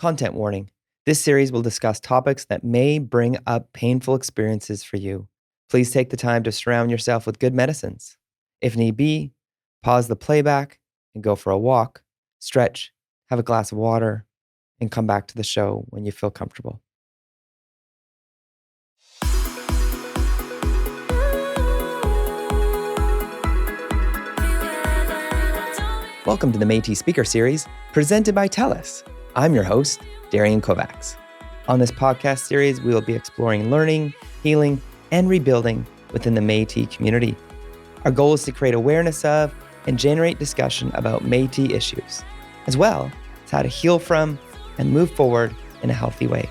Content warning. This series will discuss topics that may bring up painful experiences for you. Please take the time to surround yourself with good medicines. If need be, pause the playback and go for a walk, stretch, have a glass of water, and come back to the show when you feel comfortable. Welcome to the Métis Speaker Series, presented by TELUS. I'm your host, Darian Kovacs. On this podcast series, we will be exploring learning, healing, and rebuilding within the Métis community. Our goal is to create awareness of and generate discussion about Métis issues, as well as how to heal from and move forward in a healthy way.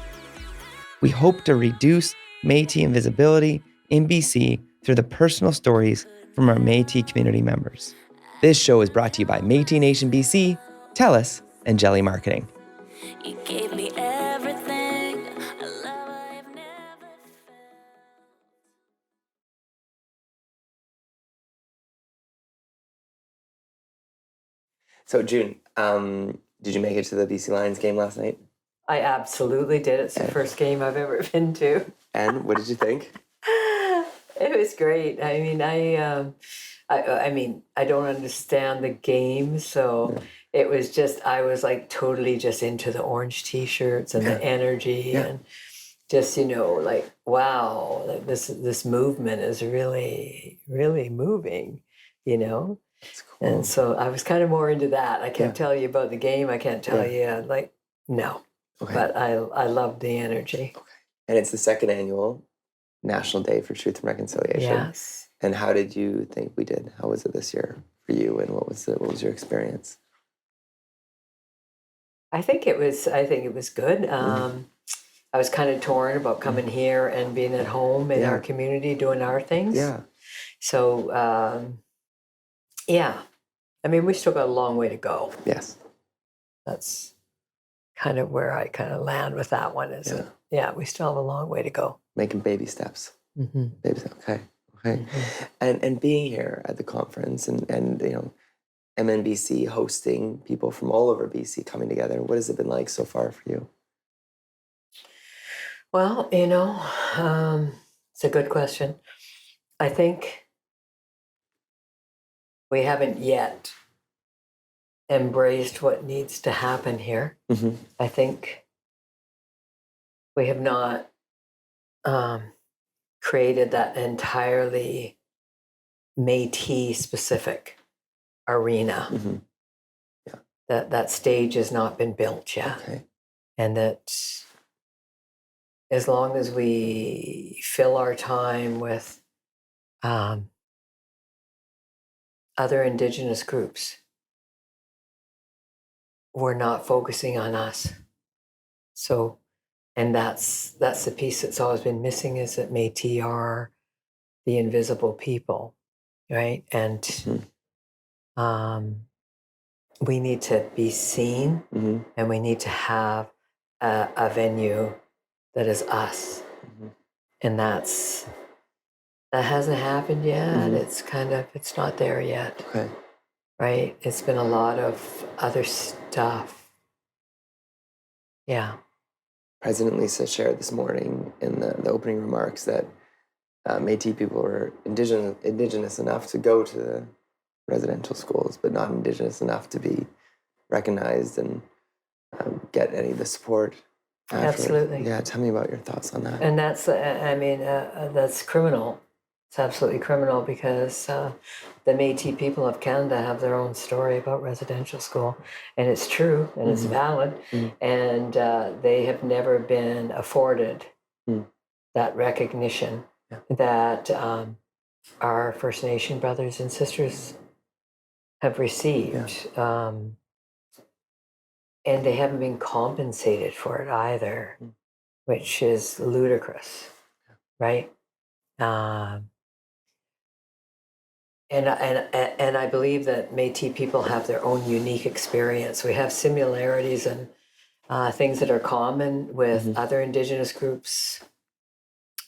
We hope to reduce Métis invisibility in BC through the personal stories from our Métis community members. This show is brought to you by Métis Nation BC, TELUS, and Jelly Marketing. You gave me everything, a love I've never felt. So, June, did you make it to the BC Lions game last night? I absolutely did. It's the first game I've ever been to. And what did you think? It was great. I mean, I don't understand the game, so it was just, I was like totally just into the orange T-shirts and the energy and just, like, wow, like this movement is really, really moving, That's cool. And so I was kind of more into that. I can't tell you about the game. I can't tell you, no. Okay. But I love the energy. Okay. And it's the second annual National Day for Truth and Reconciliation. Yes. And how did you think we did? How was it this year for you? And what was your experience? I think it was good. I was kind of torn about coming here and being at home in our community doing our things. Yeah. So, I mean, we still got a long way to go. Yes. That's kind of where I kind of land with that one. We still have a long way to go. Making baby steps. Mm-hmm. Baby steps. Okay. Mm-hmm. And being here at the conference and MNBC hosting people from all over BC coming together, what has it been like so far for you? Well, it's a good question. I think we haven't yet embraced what needs to happen here. Mm-hmm. I think we have not created that entirely Métis-specific arena. Mm-hmm. Yeah. That stage has not been built yet. Okay. And that as long as we fill our time with other Indigenous groups, we're not focusing on us. So, and that's the piece that's always been missing, is that Métis are the invisible people, right? And we need to be seen, and we need to have a venue that is us. Mm-hmm. And that hasn't happened yet. Mm-hmm. It's not there yet. Okay. Right? It's been a lot of other stuff. Yeah. President Lisa shared this morning in the opening remarks that Métis people were indigenous enough to go to the residential schools, but not Indigenous enough to be recognized and get any of the support. Absolutely. Yeah, tell me about your thoughts on that. And that's, that's criminal. It's absolutely criminal, because the Métis people of Canada have their own story about residential school, and it's true, and it's valid, and they have never been afforded that recognition that our First Nation brothers and sisters have received. Yeah. And they haven't been compensated for it either, which is ludicrous, right? And I believe that Métis people have their own unique experience. We have similarities and things that are common with other Indigenous groups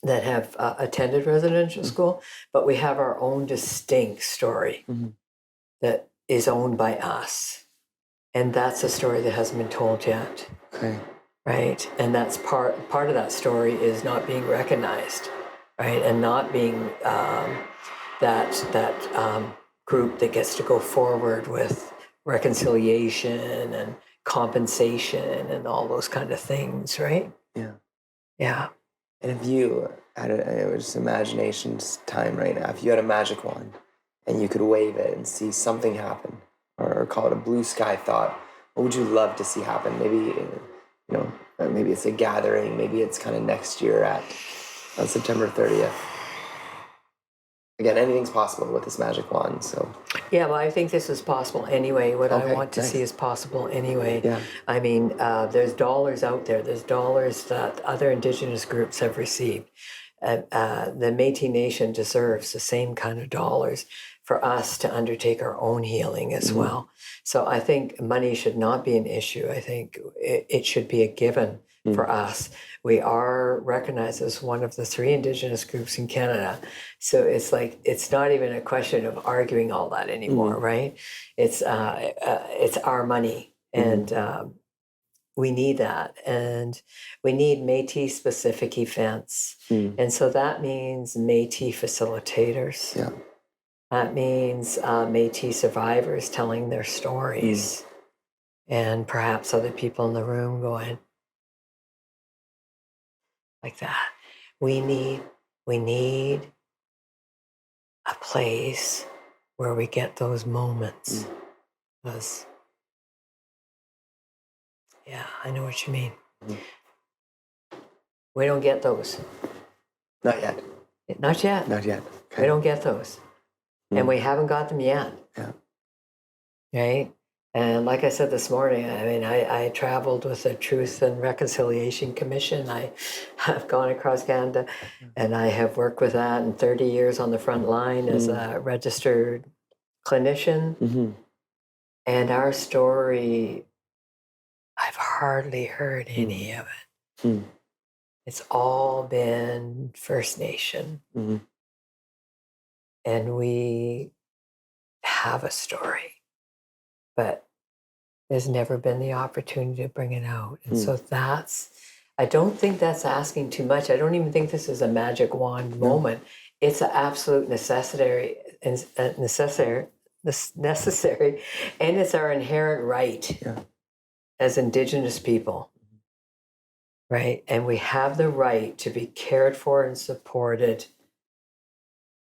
that have attended residential school, but we have our own distinct story that is owned by us. And that's a story that hasn't been told yet. Okay. right? And that's part of that story is not being recognized, right? And not being that group that gets to go forward with reconciliation and compensation and all those kind of things, right? Yeah. Yeah. And if you had just imagination's time right now, if you had a magic wand and you could wave it and see something happen, or call it a blue sky thought, what would you love to see happen? Maybe, maybe it's a gathering, maybe it's kind of next year on September 30th. Again, anything's possible with this magic wand, so. Yeah, well, I think this is possible anyway. What I Okay, want to see nice. is possible anyway. Yeah. I mean, there's dollars out there. There's dollars that other Indigenous groups have received. The Métis Nation deserves the same kind of dollars for us to undertake our own healing as well. So I think money should not be an issue. I think it should be a given for us. We are recognized as one of the 3 Indigenous groups in Canada. So it's not even a question of arguing all that anymore, right? It's our money, and we need that, and we need Métis-specific events, and so that means Métis facilitators. Yeah. That means Métis survivors telling their stories, and perhaps other people in the room going like that. We need a place where we get those moments. Because, yeah, I know what you mean. We don't get those. Not yet. Not yet. Not yet. Okay. We don't get those. And we haven't got them yet. Yeah. Right? And like I said this morning, I mean, I traveled with the Truth and Reconciliation Commission. I have gone across Canada, and I have worked with that in 30 years on the front line as a registered clinician. And our story, I've hardly heard any of it. It's all been First Nation. And we have a story, but there's never been the opportunity to bring it out. And so I don't think that's asking too much. I don't even think this is a magic wand moment. It's an absolute necessary, and it's our inherent right as Indigenous people, right? And we have the right to be cared for and supported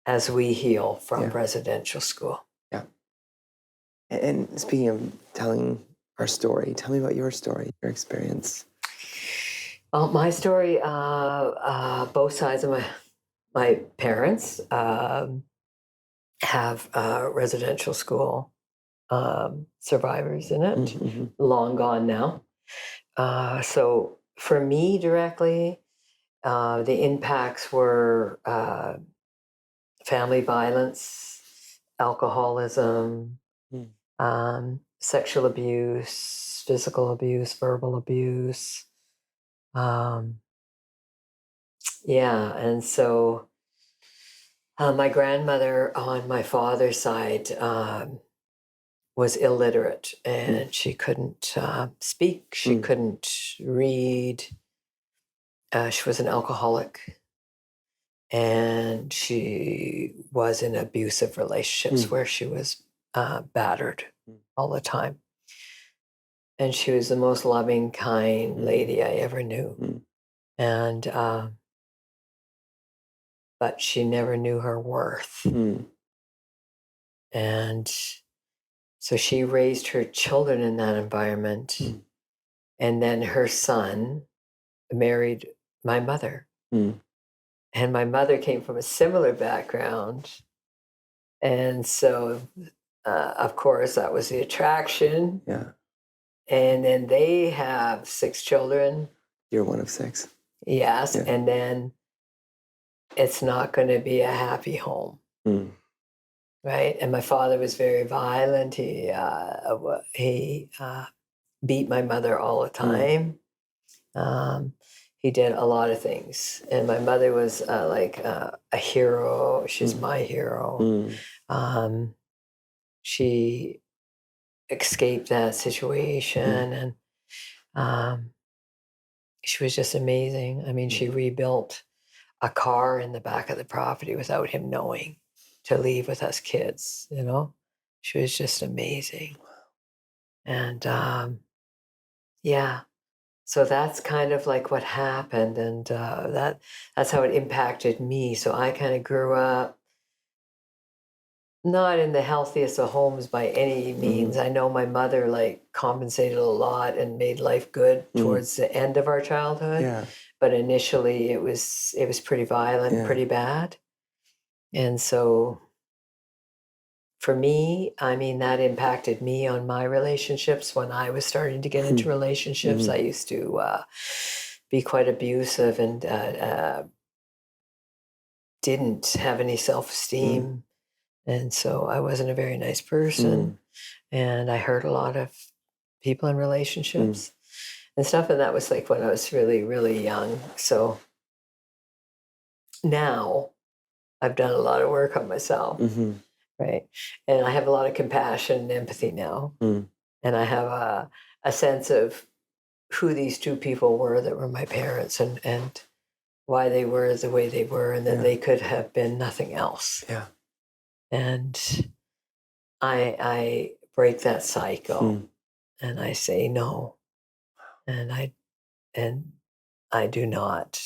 as we heal from residential school. Yeah. And speaking of telling our story, tell me about your story, your experience. Well, my story, both sides of my parents have residential school survivors in it, long gone now. So for me directly, the impacts were family violence, alcoholism, sexual abuse, physical abuse, verbal abuse. And so my grandmother on my father's side was illiterate, and she couldn't speak, she couldn't read. She was an alcoholic, and she was in abusive relationships where she was battered all the time. And she was the most loving, kind lady I ever knew. And but she never knew her worth. And so she raised her children in that environment. And then her son married my mother. And my mother came from a similar background. And so, of course, that was the attraction. Yeah. And then they have 6 children. You're one of 6. Yes. Yeah. And then it's not going to be a happy home. Right. And my father was very violent. He beat my mother all the time. He did a lot of things. And my mother was like a hero. She's my hero. She escaped that situation. And she was just amazing. I mean, she rebuilt a car in the back of the property without him knowing to leave with us kids, you know? She was just amazing. And yeah, so that's kind of like what happened. And that's how it impacted me. So I kind of grew up not in the healthiest of homes by any means. I know my mother like compensated a lot and made life good towards the end of our childhood. Yeah. But initially it was pretty violent, Yeah. pretty bad. And so for me, I mean, that impacted me on my relationships when I was starting to get into relationships. I used to be quite abusive and didn't have any self-esteem. And so I wasn't a very nice person. And I hurt a lot of people in relationships and stuff. And that was like when I was really, really young. So now I've done a lot of work on myself. Right. And I have a lot of compassion and empathy now. And I have a sense of who these two people were that were my parents and why they were the way they were and that they could have been nothing else. Yeah. And I break that cycle and I say no. And I do not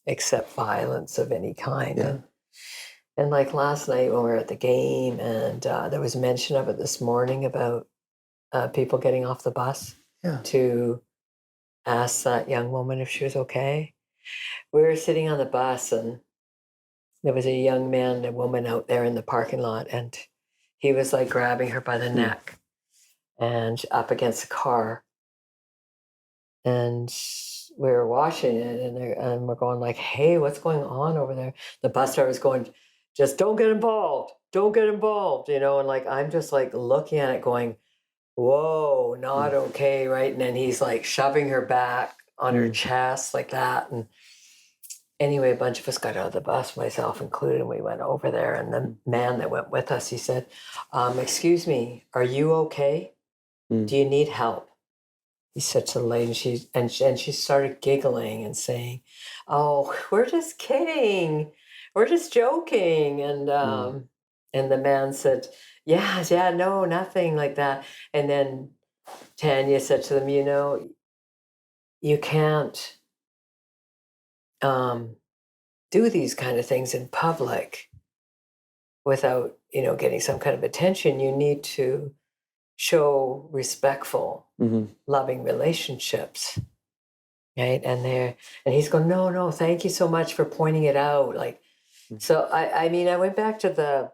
accept violence of any kind. Yeah. And like last night when we were at the game and there was mention of it this morning about people getting off the bus to ask that young woman if she was okay. We were sitting on the bus and there was a young man and a woman out there in the parking lot and he was like grabbing her by the neck and up against the car. And we were watching it and we're going like, hey, what's going on over there? The bus driver was going, just don't get involved. Don't get involved, you know? And like, I'm just like looking at it going, whoa, not okay, right? And then he's like shoving her back on her chest like that. And anyway, a bunch of us got out of the bus, myself included, and we went over there. And the man that went with us, he said, excuse me, are you okay? Do you need help? He said to the lady, and she started giggling and saying, oh, we're just kidding. We're just joking. And the man said, yeah, no, nothing like that. And then Tanya said to them, you know, you can't do these kind of things in public without, you know, getting some kind of attention. You need to show respectful, loving relationships. Right. And he's going, no, thank you so much for pointing it out. Like, so I mean, I went back to the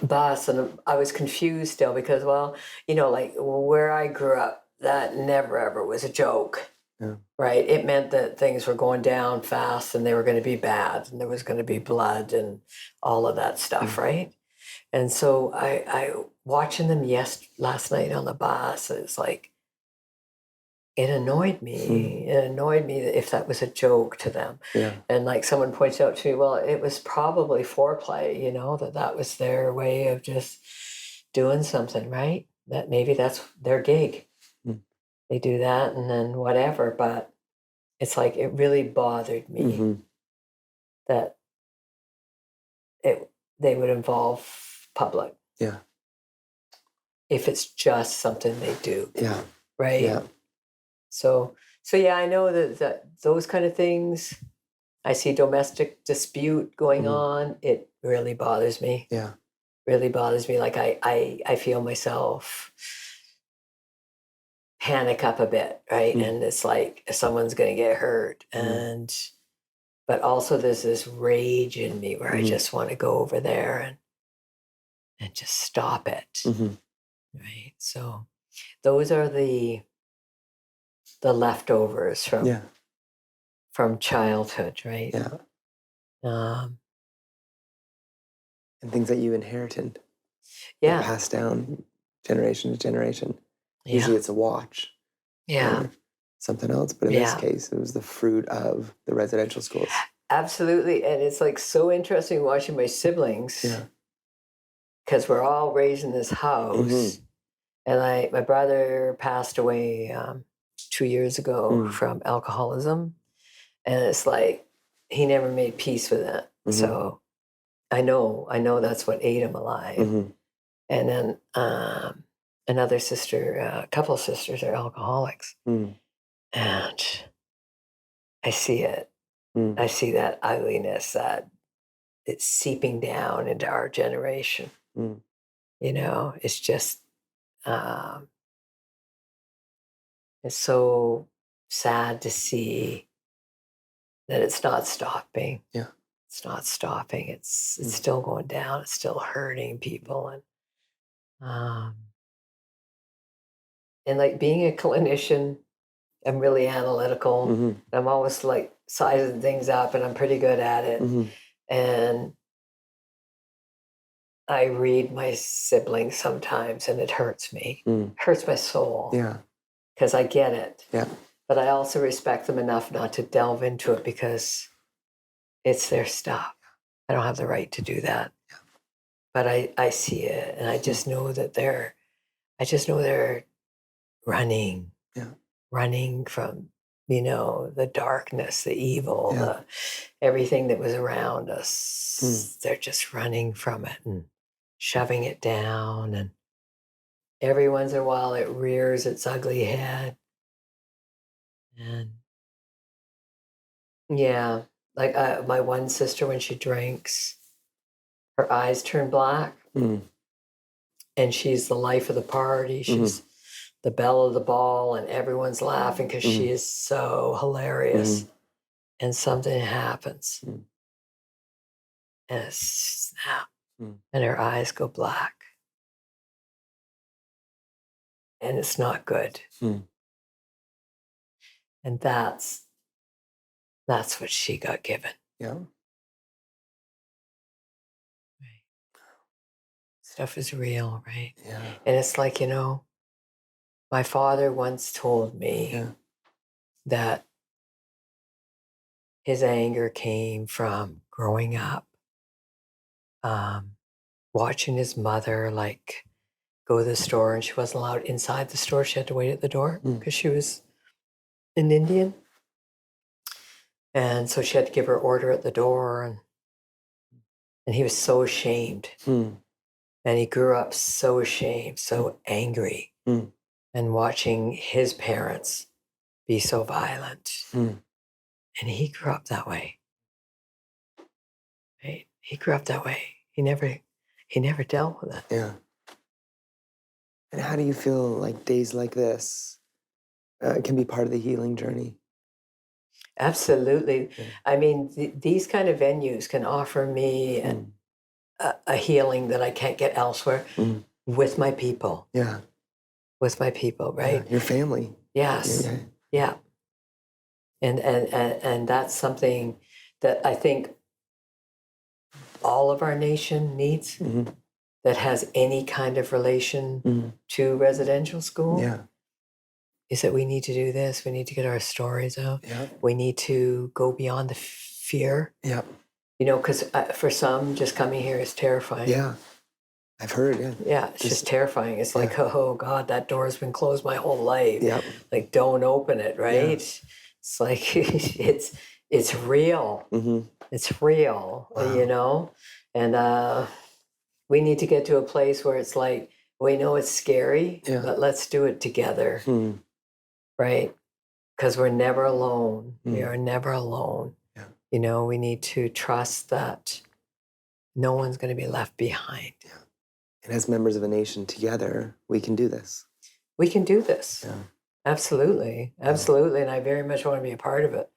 bus and I was confused still because, well, you know, like where I grew up, that never ever was a joke. Right. It meant that things were going down fast and they were going to be bad and there was going to be blood and all of that stuff. Right. And so I watching them last night on the bus, it's like, it annoyed me. It annoyed me if that was a joke to them. And like someone pointed out to me, well, it was probably foreplay, you know, that was their way of just doing something, right? That maybe that's their gig. They do that and then whatever. But it's like, it really bothered me that they would involve public. If it's just something they do. Right? So yeah, I know that those kind of things, I see domestic dispute going on. It really bothers me. Really bothers me. Like I feel myself panic up a bit, right? And it's like someone's going to get hurt. But also there's this rage in me where I just want to go over there and just stop it. Right? So those are the leftovers from childhood, right? And things that you inherited. Passed down generation to generation. Usually it's a watch. Or something else. But in this case, it was the fruit of the residential schools. Absolutely. And it's like so interesting watching my siblings. Because we're all raised in this house. And my brother passed away 2 years ago from alcoholism. And it's like he never made peace with it. So I know that's what ate him alive. And then another sister, a couple of sisters are alcoholics. And I see it. I see that ugliness that it's seeping down into our generation. You know, it's just, it's so sad to see that it's not stopping. Yeah. It's not stopping. It's still going down. It's still hurting people. And like being a clinician, I'm really analytical. I'm always like sizing things up, and I'm pretty good at it. And I read my siblings sometimes, and it hurts me. Hurts my soul. Yeah. Because I get it. Yeah. But I also respect them enough not to delve into it because it's their stuff. I don't have the right to do that. Yeah. But I see it, and I just know that they're running. Yeah. Running from, you know, the darkness, the evil, everything that was around us. They're just running from it and shoving it down. And every once in a while it rears its ugly head. And yeah, like my one sister, when she drinks, her eyes turn black. And she's the life of the party. She's the belle of the ball, and everyone's laughing because she is so hilarious. And something happens. And a snap. And her eyes go black. And it's not good. And that's what she got given. Yeah. Right. Stuff is real, right? Yeah. And it's like, you know, my father once told me that his anger came from growing up, watching his mother like go to the store, and she wasn't allowed inside the store. She had to wait at the door because she was an Indian. And so she had to give her order at the door, and he was so ashamed. And he grew up so ashamed, so angry, and watching his parents be so violent. And he grew up that way. Right? He grew up that way. He never dealt with it. Yeah. And how do you feel like days like this can be part of the healing journey? Absolutely. Yeah. I mean, these kind of venues can offer me a healing that I can't get elsewhere with my people. Yeah. With my people, right? Yeah. Your family. Yes. Yeah. And that's something that I think all of our nation needs that has any kind of relation to residential school. Yeah. Is that we need to do this. We need to get our stories out. Yeah. We need to go beyond the fear. Yeah. You know, because for some, just coming here is terrifying. Yeah. I've heard, Yeah, it's just terrifying. It's like, oh God, that door's been closed my whole life. Yeah. Like, don't open it, right? Yeah. It's like, it's real. It's real, you know? And we need to get to a place where it's like, we know it's scary, but let's do it together, right? Because we're never alone. We are never alone. Yeah. You know, we need to trust that no one's going to be left behind. Yeah. And as members of a nation together, we can do this. We can do this. Yeah. Absolutely. Absolutely. And I very much want to be a part of it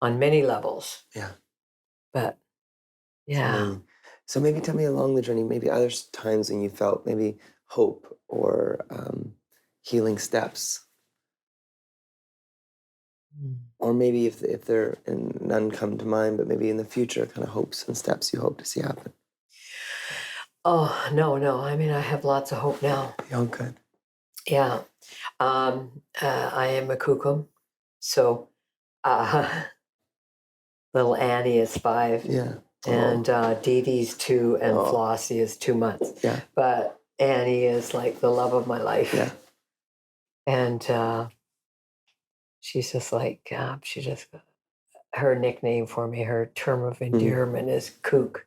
on many levels. Yeah. But yeah. So maybe tell me along the journey, maybe other times when you felt maybe hope or healing steps. Or maybe if there, and none come to mind, but maybe in the future, kind of hopes and steps you hope to see happen. Oh, no. I mean, I have lots of hope now. Oh, good. Yeah. I am a kukum. So little Annie is 5. Yeah. And Dee Dee's 2, and Flossie is 2 months. Yeah. But Annie is like the love of my life. Yeah. And she's just like, her nickname for me, her term of endearment is Kook.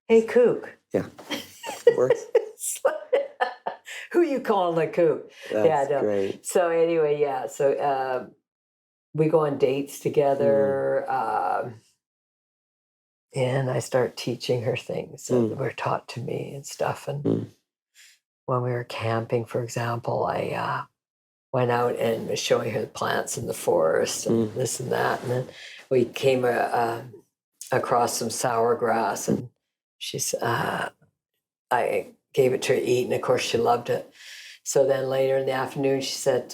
Hey, Kook. Yeah, of course. Who you calling a Kook? That's great. So anyway, yeah. So we go on dates together, and I start teaching her things that were taught to me and stuff. And when we were camping, for example, I went out and was showing her the plants in the forest and this and that. And then we came across some sour grass, and I gave it to her to eat, and of course she loved it. So then later in the afternoon, she said,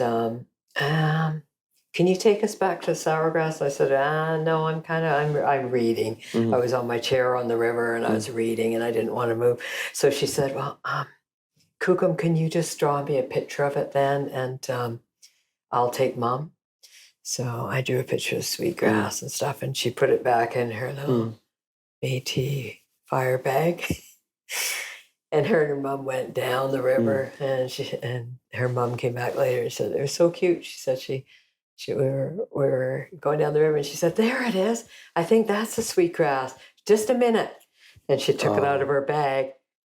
can you take us back to sour grass? I said, no, I'm reading. I was on my chair on the river and I was reading and I didn't want to move. So she said, well, Kukum, can you just draw me a picture of it then? And I'll take Mom. So I drew a picture of sweetgrass and stuff, and she put it back in her little Métis fire bag. And her mom went down the river, and her mom came back later and said, they're so cute. She said we were going down the river, and she said, there it is. I think that's the sweetgrass. Just a minute. And she took it out of her bag,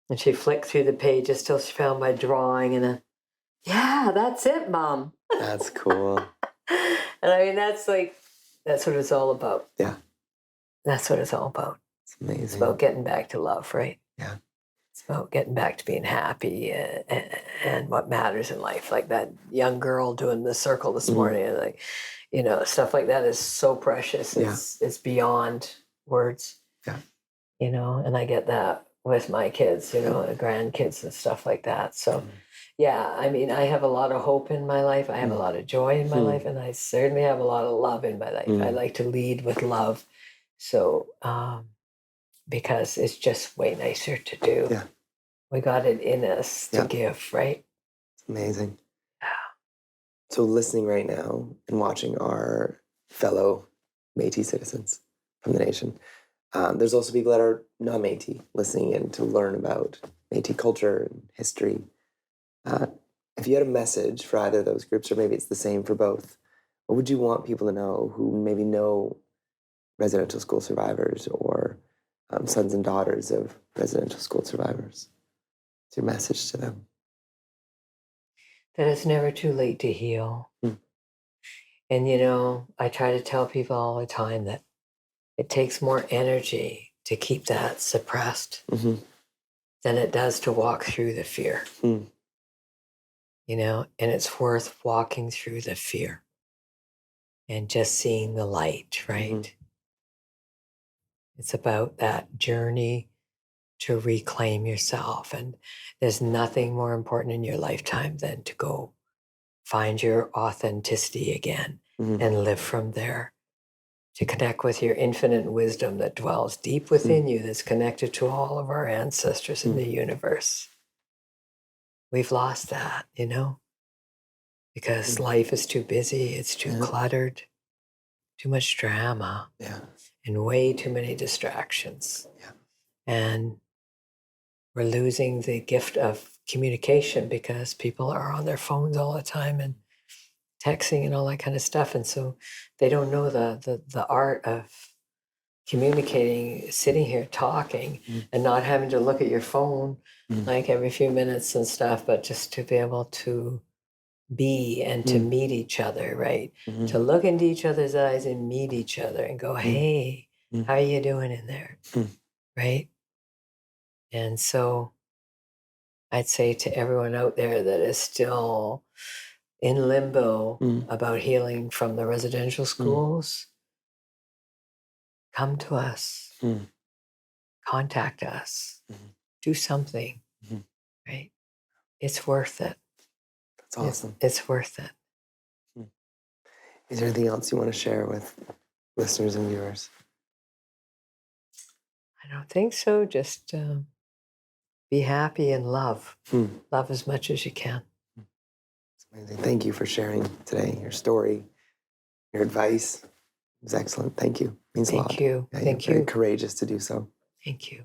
and she flicked through the pages till she found my drawing, and yeah, that's it, Mom. That's cool. And I mean, that's what it's all about. Yeah. That's what it's all about. It's amazing. It's about getting back to love, right? Yeah. It's about getting back to being happy and what matters in life. Like that young girl doing the circle this morning, and like, stuff like that is so precious. It's beyond words. Yeah. And I get that with my kids, the grandkids and stuff like that. So, yeah, I mean, I have a lot of hope in my life. I have a lot of joy in my life, and I certainly have a lot of love in my life. I like to lead with love. So, because it's just way nicer to do. Yeah. We got it in us to give, right? It's amazing. Yeah. So listening right now and watching our fellow Métis citizens from the nation, there's also people that are not Métis listening in to learn about Métis culture and history. If you had a message for either of those groups, or maybe it's the same for both, what would you want people to know who maybe know residential school survivors or sons and daughters of residential school survivors? What's your message to them? That it's never too late to heal. And, I try to tell people all the time that it takes more energy to keep that suppressed than it does to walk through the fear. And it's worth walking through the fear and just seeing the light, right? It's about that journey to reclaim yourself. And there's nothing more important in your lifetime than to go find your authenticity again and live from there, to connect with your infinite wisdom that dwells deep within you, that's connected to all of our ancestors in the universe. We've lost that, because life is too busy, it's too cluttered, too much drama, and way too many distractions. Yeah. And we're losing the gift of communication because people are on their phones all the time and texting and all that kind of stuff. And so they don't know the art of communicating, sitting here talking and not having to look at your phone like every few minutes and stuff, but just to be able to be and to meet each other, right? To look into each other's eyes and meet each other and go, hey, how are you doing in there? Right? And so I'd say to everyone out there that is still in limbo about healing from the residential schools, come to us, contact us, do something, right? It's worth it. That's awesome. It's worth it. Is there anything else you want to share with listeners and viewers? I don't think so. Just be happy and love. Love as much as you can. It's amazing. Thank you for sharing today, your story, your advice. It was excellent. Thank you. It means a lot. Thank you. Yeah, Thank you're you. very courageous to do so. Thank you.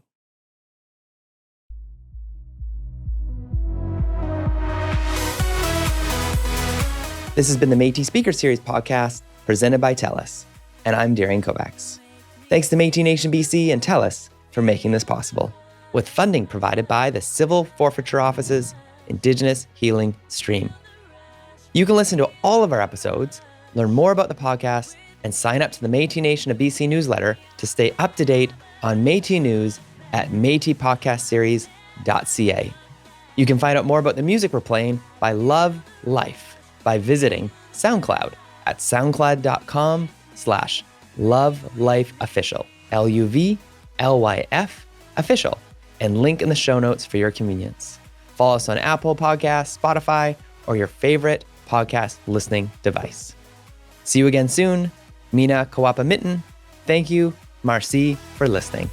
This has been the Métis Speaker Series podcast presented by TELUS, and I'm Darian Kovacs. Thanks to Métis Nation BC and TELUS for making this possible, with funding provided by the Civil Forfeiture Office's Indigenous Healing Stream. You can listen to all of our episodes, learn more about the podcast, and sign up to the Métis Nation of BC newsletter to stay up to date on Métis news at métispodcastseries.ca. You can find out more about the music we're playing by Love Life by visiting SoundCloud at soundcloud.com/lovelifeofficial, LUVLYF official, and link in the show notes for your convenience. Follow us on Apple Podcasts, Spotify, or your favorite podcast listening device. See you again soon. Mina Kawapa Mitten. Thank you. Marci for listening.